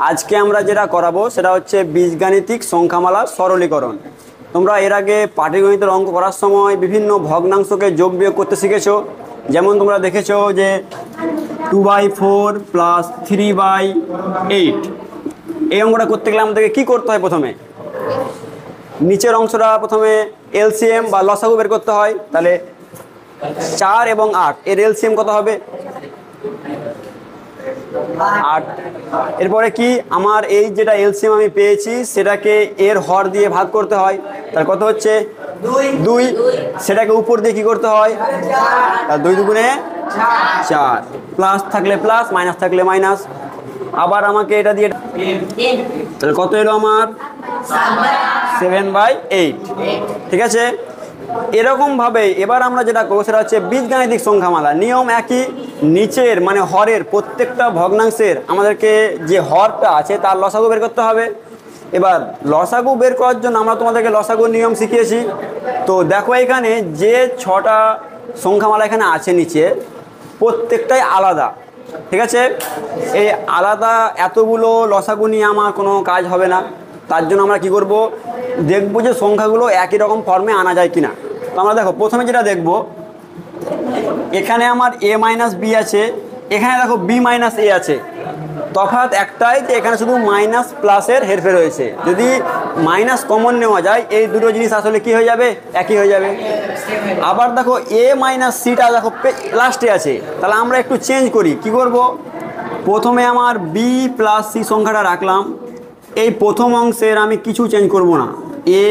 আজকে আমরা যেটা করাবো সেটা হচ্ছে বীজগাণিতিক সংখ্যামালার সরলীকরণ। তোমরা এর আগে পাটিগণিতের অঙ্ক করার সময় বিভিন্ন ভগ্নাংশকে যোগ বিয়োগ করতে শিখেছো। যেমন তোমরা দেখেছো যে 2/4 + 3/8, এই অঙ্কটা করতে গেলে আমাদেরকে কী করতে হয়? প্রথমে নিচের অংশটা প্রথমে এলসিএম বা লসাগু বের করতে হয়। তাহলে 4 এবং 8 এর এলসিএম কত হবে? 8। এরপরে কি আমার এই যেটা এলসিএম আমি পেয়েছি সেটাকে এর হর দিয়ে ভাগ করতে হয়। তার কত হচ্ছে? 2। সেটাকে উপর দিয়ে কি করতে হয়? 2 দুগুণে 4, প্লাস থাকলে প্লাস, মাইনাস থাকলে মাইনাস। আবার আমাকে এটা দিয়ে তাহলে কত এলো আমার? 7/8। ঠিক আছে, এরকমভাবে এবার আমরা যেটা করবো সেটা হচ্ছে বীজগাণিতিক সংখ্যামালা। নিয়ম একই, নিচের মানে হরের প্রত্যেকটা ভগ্নাংশের আমাদেরকে যে হরটা আছে তার লসাগু বের করতে হবে। এবার লসাগু বের করার জন্য আমরা তোমাদেরকে লসাগুর নিয়ম শিখিয়েছি। তো দেখো এখানে যে 6টা সংখ্যামালা এখানে আছে নিচে, প্রত্যেকটাই আলাদা। ঠিক আছে, এই আলাদা এতগুলো লসাগু নিয়ে আমার কোনো কাজ হবে না। তার জন্য আমরা কি করব, দেখব যে সংখ্যাগুলো একই রকম ফর্মে আনা যায় কিনা। তো আমরা দেখো প্রথমে যেটা দেখব, এখানে আমার a - b আছে, এখানে দেখো b - a আছে। তফাৎ একটাই যে এখানে শুধু মাইনাস প্লাসের হেরফের হয়েছে। যদি মাইনাস কমন নেওয়া যায় এই দুটো জিনিস আসলে কি হয়ে যাবে? একই হয়ে যাবে। আবার দেখো a - cটা দেখো লাস্টে আছে, তাহলে আমরা একটু চেঞ্জ করি। কি করব, প্রথমে আমার b + c সংখ্যাটা রাখলাম। এই প্রথম অংশের আমি কিছু চেঞ্জ করব না, a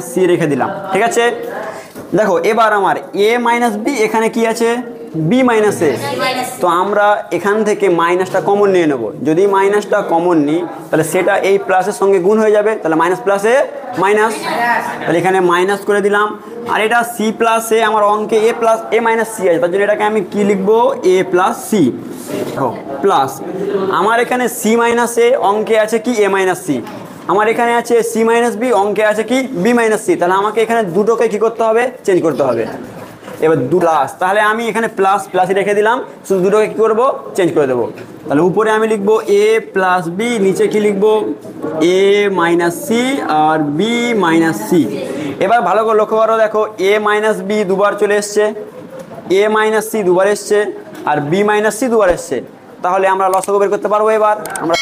- c রেখে দিলাম। ঠিক আছে, দেখো এবার আমার a - b, এখানে কি আছে? b - a। তো আমরা এখান থেকে মাইনাসটা কমন নিয়ে নেব। যদি মাইনাসটা কমন নিই তাহলে সেটা এই প্লাসের সঙ্গে গুণ হয়ে যাবে, তাহলে মাইনাস প্লাসে মাইনাস, তাহলে এখানে মাইনাস করে দিলাম। আর এটা c + a, আমার অঙ্কে a - c আছে, তার জন্য এটাকে আমি কি লিখবো? a + c plus. আমার এখানে c - a অঙ্কে আছে কি? a - c। আমার এখানে আছে c - b অঙ্কে আছে কি? b - c। তাহলে আমাকে এখানে দুটোকে কি করতে হবে? চেঞ্জ করতে হবে। এবার প্লাস, তাহলে আমি এখানে প্লাস প্লাসই রেখে দিলাম, শুধু দুটোকে কী করবো? চেঞ্জ করে দেবো। তাহলে উপরে আমি লিখবো a + b, নিচে কি লিখবো? a - c R b - c। এবার ভালো করে লক্ষ্য করো, দেখো a - b দুবার চলে এসছে, a - c দুবার এসছে, আর b - c দুবার এসছে। তাহলে আমরা লসাগু বের করতে পারবো। এবার আমরা